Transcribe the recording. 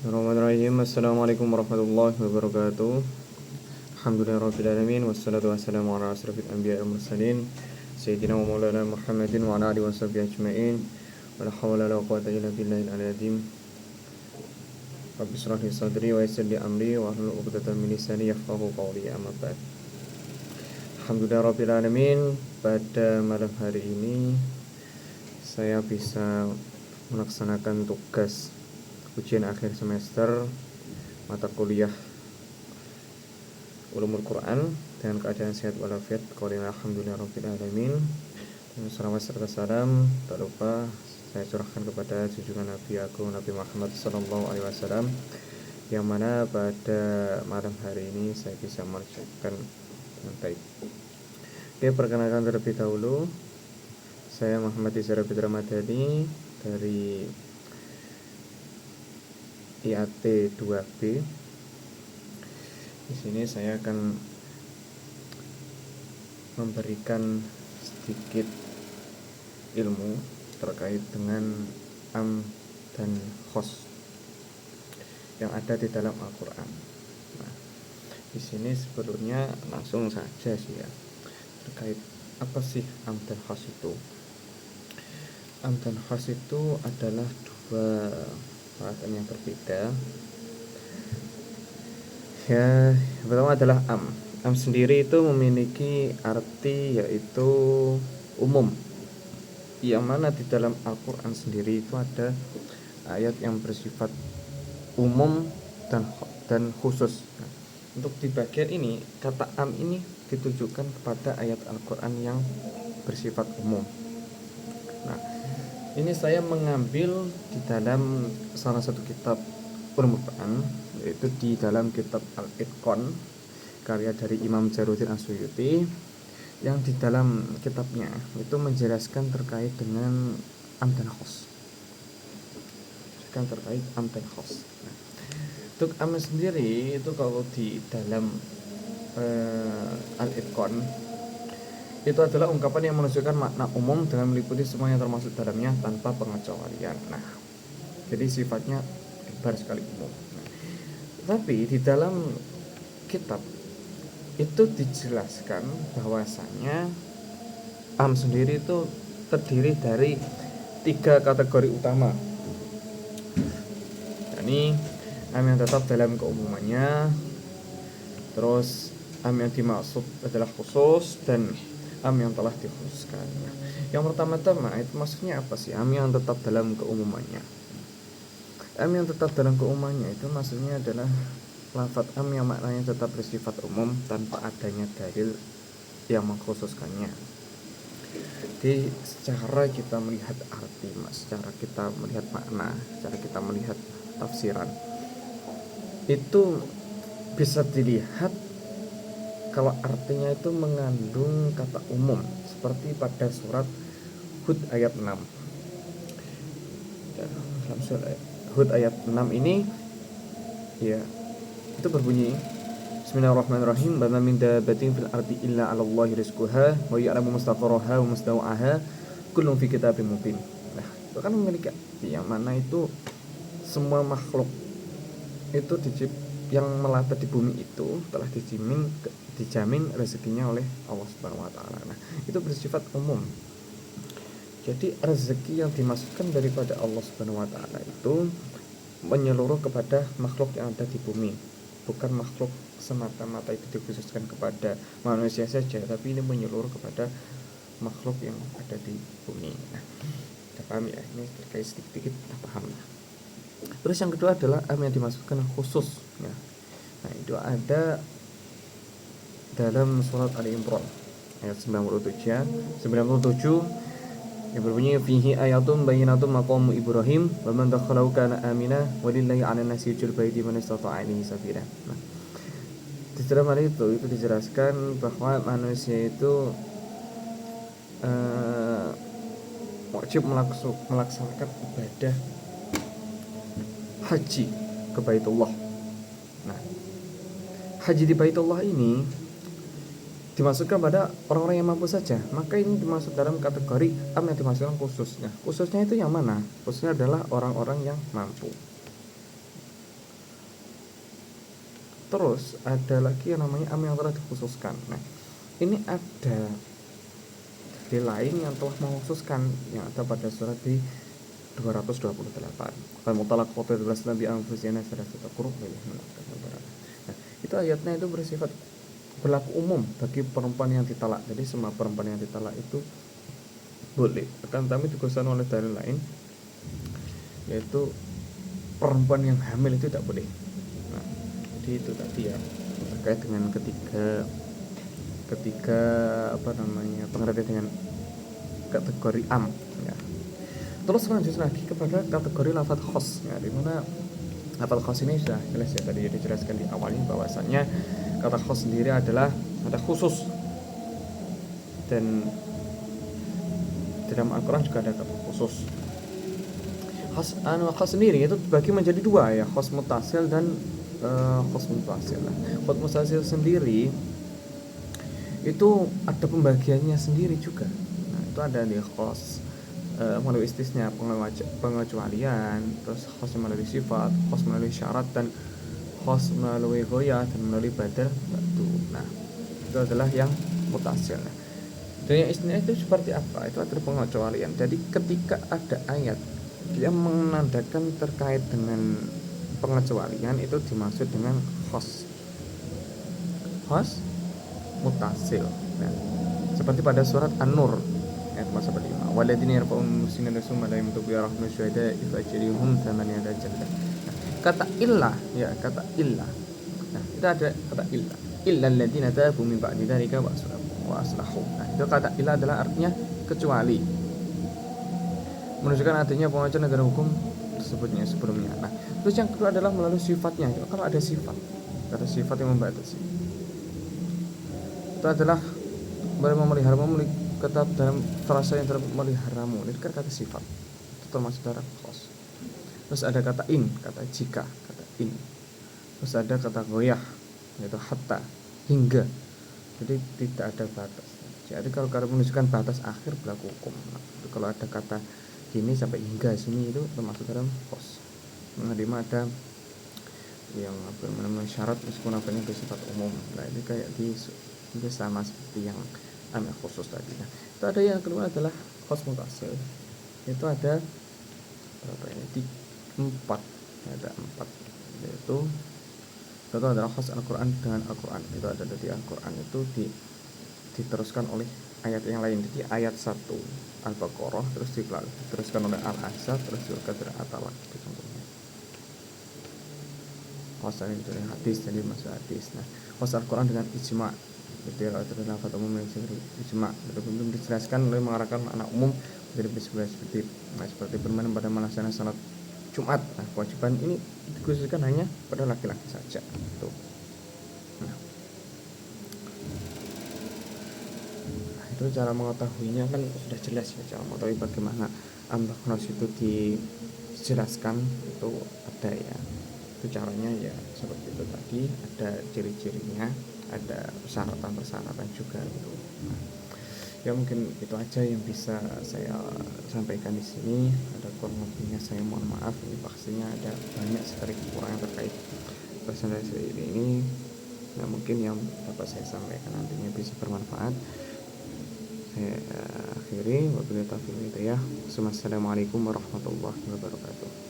Bismillahirrahmanirrahim. Assalamualaikum warahmatullahi wabarakatuh. Alhamdulillahirrabbilalamin. Wassalatu wassalamu ala asrafil anbiya wal mursalin Sayyidina wa maulana Muhammadin wa ala alihi wa sahbihi ajma'in. Wa la hawla wa la quwwata illa billahil aliyyil azim. Rabbi shrah li sadri wa yassir li amri wa hlul 'uqdatam min lisani yafqahu qawli. Amma ba'd. Alhamdulillahirrabbilalamin. Pada malam hari ini saya bisa melaksanakan tugas ujian akhir semester mata kuliah Ulumul Quran dengan keadaan sehat walafiat. Alhamdulillahirabbil alamin. Salawat serta salam tak lupa saya curahkan kepada junjungan Nabi Agung Nabi Muhammad sallallahu alaihi wasallam, yang mana pada malam hari ini saya bisa mengucapkan dengan baik. Oke, perkenalkan terlebih dahulu, saya Muhammad Izhar Ramadhani dari IAT 2B. Di sini saya akan memberikan sedikit ilmu terkait dengan am dan khos yang ada di dalam Al-Qur'an. Nah, di sini sebetulnya langsung saja sih ya, terkait apa sih am dan khos itu. Am dan khos itu adalah dua perkataan yang berbeda. Ya, yang pertama adalah am. Am sendiri itu memiliki arti yaitu umum, yang mana di dalam Al-Quran sendiri itu ada ayat yang bersifat umum dan khusus. Nah, untuk di bagian ini, kata am ini ditujukan kepada ayat Al-Quran yang bersifat umum. Nah, ini saya mengambil di dalam salah satu kitab Ulumul Quran, yaitu di dalam kitab Al-Itqan karya dari Imam Jalaluddin As-Suyuti, yang di dalam kitabnya itu menjelaskan terkait dengan am dan khos. Nah, untuk am sendiri itu kalau di dalam Al-Itqan itu adalah ungkapan yang menunjukkan makna umum dengan meliputi semua yang termasuk dalamnya tanpa pengecualian. Nah, jadi sifatnya lebar sekali umum. Nah, tapi di dalam kitab itu dijelaskan bahwasanya am sendiri itu terdiri dari 3 kategori utama. Ini am yang tetap dalam keumumannya, terus am yang dimaksud adalah khusus, dan am yang telah dikhususkan. Nah, yang pertama-tama itu maksudnya apa sih am yang tetap dalam keumumannya? Am yang tetap dalam keumumannya itu maksudnya adalah lafadz am yang maknanya tetap bersifat umum tanpa adanya dalil yang mengkhususkannya. Jadi secara kita melihat arti, secara kita melihat makna, secara kita melihat tafsiran, itu bisa dilihat kalau artinya itu mengandung kata umum, seperti pada surat Hud ayat 6. Ya, dalam surat Hud ayat 6 ini ya, itu berbunyi Bismillahirrahmanirrahim. Wa ma min dabbatin fil ardi illa 'alallahi rizquha wa ya'lamu mustaqarraha wa mustaw'aha kullun fi kitabim mubin. Nah, itu kan memiliki arti yang mana itu semua makhluk itu yang melata di bumi itu telah dijamin rezekinya oleh Allah Subhanahu wa taala. Nah, itu bersifat umum. Jadi rezeki yang dimaksudkan daripada Allah Subhanahu wa taala itu menyeluruh kepada makhluk yang ada di bumi. Bukan makhluk semata-mata itu dikhususkan kepada manusia saja, tapi ini menyeluruh kepada makhluk yang ada di bumi. Nah, kita paham ya, ini terkait sedikit kita paham. Terus yang kedua adalah am yang dimaksudkan khusus ya. Nah, itu ada dalam surat Ali Imran ayat 97 yang berbunyi fihi ayatun bayyinatun maqamu Ibrahim wa man dakhalahu kana amina walillahi 'alan nasi yajul baiti man istata'a ilaihi sabila. Nah, di dalam hal itu dijelaskan bahwa manusia itu wajib melaksanakan ibadah haji ke Baitullah. Nah, haji di Baitullah ini dimasukkan pada orang-orang yang mampu saja, maka ini dimasuk dalam kategori am yang dimasukkan khususnya. Khususnya itu yang mana? Khususnya adalah orang-orang yang mampu. Terus ada lagi yang namanya am yang telah dikhususkan. Nah, ini ada di lain yang telah mengkhususkan yang ada pada surat di 228. Kalau mutalaq qatibas nabi anfusina salasata quru' Nah, itu ayatnya itu bersifat berlaku umum bagi perempuan yang ditalak. Jadi semua perempuan yang ditalak itu boleh. Akan tapi dikhususkan oleh dalil lain, yaitu perempuan yang hamil itu tidak boleh. Nah, jadi itu tadi ya terkait dengan ketiga pengertian dengan kategori am ya. Terus lanjut lagi kepada kategori lafadz khos ya, di mana lafadz khos ini sudah jelas ya, tadi dijelaskan di awalnya bahwasanya kata khos sendiri adalah ada khusus, dan dalam Al-Quran juga ada kata khusus. Khos sendiri itu dibagi menjadi dua ya, khos mutasil dan khos munfasil. Khos mutasil sendiri itu ada pembagiannya sendiri juga. Nah, itu ada di khos melalui istisna, pengecualian, terus khos melalui sifat, khos melalui syarat, dan khos melalui ghoyah dan melalui badal batu. Nah, itu adalah yang mutasil. Nah, dan yang istisna itu seperti apa? Itu adalah pengecualian. Jadi ketika ada ayat yang menandakan terkait dengan pengecualian, itu dimaksud dengan khos mutasil. Nah, seperti pada surat An-Nur ayat 45. Waladina yarfa'un muslimin summa la yamtu bi rahmi syuhada ifajrihum thamaniyata jaldah. Kata illah ya, kata illah. Nah, itu ada kata illah. Illa alladziina tabu min ba'di dzalika wa aslahu. Nah, itu kata illah adalah artinya kecuali. Menunjukkan artinya pengajuan negara hukum tersebutnya sebelumnya. Nah, terus yang kedua adalah melalui sifatnya. Kalau ada sifat, kata sifat yang membatasi, itu adalah memeliharamu, tetap dalam frasa yang terdapat meliharamu. Ini kan kata sifat, itu termasuk dalam khos. Terus ada kata in, kata jika, kata in. Terus ada kata goyah, yaitu hatta, hingga. Jadi tidak ada batas. Jadi kalau menunjukkan batas akhir berlaku hukum. Nah, kalau ada kata gini sampai hingga sini, itu termasuk dalam khos. Mengadima ada yang namanya syarat meskipun apanya bersifat umum. Nah, ini kayak itu sama seperti yang khusus tadi. Nah, itu ada yang kedua adalah khos mutasil. Itu ada berapa ini? 4. Ada 4. Yaitu itu adalah khos Al-Quran dengan Al-Quran. Itu ada di Al-Quran itu diteruskan oleh ayat yang lain. Jadi ayat 1 Al-Baqarah terus diteruskan oleh Al-Ahzab, terus juga dari At-Talaq, itu contohnya. Khos ini dari hadis, jadi masuk hadis. Nah, khos Al-Quran dengan ijma'. Jadi kalau terdapat lafaz umum yang ijma', belum dijelaskan oleh mengarahkan makna umum dari seperti bermain pada melaksanakan salat Jumat. Nah, kewajiban ini dikhususkan hanya pada laki-laki saja. Tuh. Nah, itu cara mengetahuinya kan sudah jelas ya, cara mengetahui bagaimana ambaknos itu dijelaskan itu ada ya. Itu caranya ya seperti itu tadi, ada ciri-cirinya, ada persyaratan juga gitu. Nah, ya mungkin itu aja yang bisa saya sampaikan di sini. Ada kurang lebihnya saya mohon maaf, ini pastinya ada banyak sekali kekurangan terkait presentasi ini. Nah, mungkin yang dapat saya sampaikan nantinya bisa bermanfaat. Saya akhiri, wabillahi taufiq wal hidayah. Wassalamualaikum warahmatullahi wabarakatuh.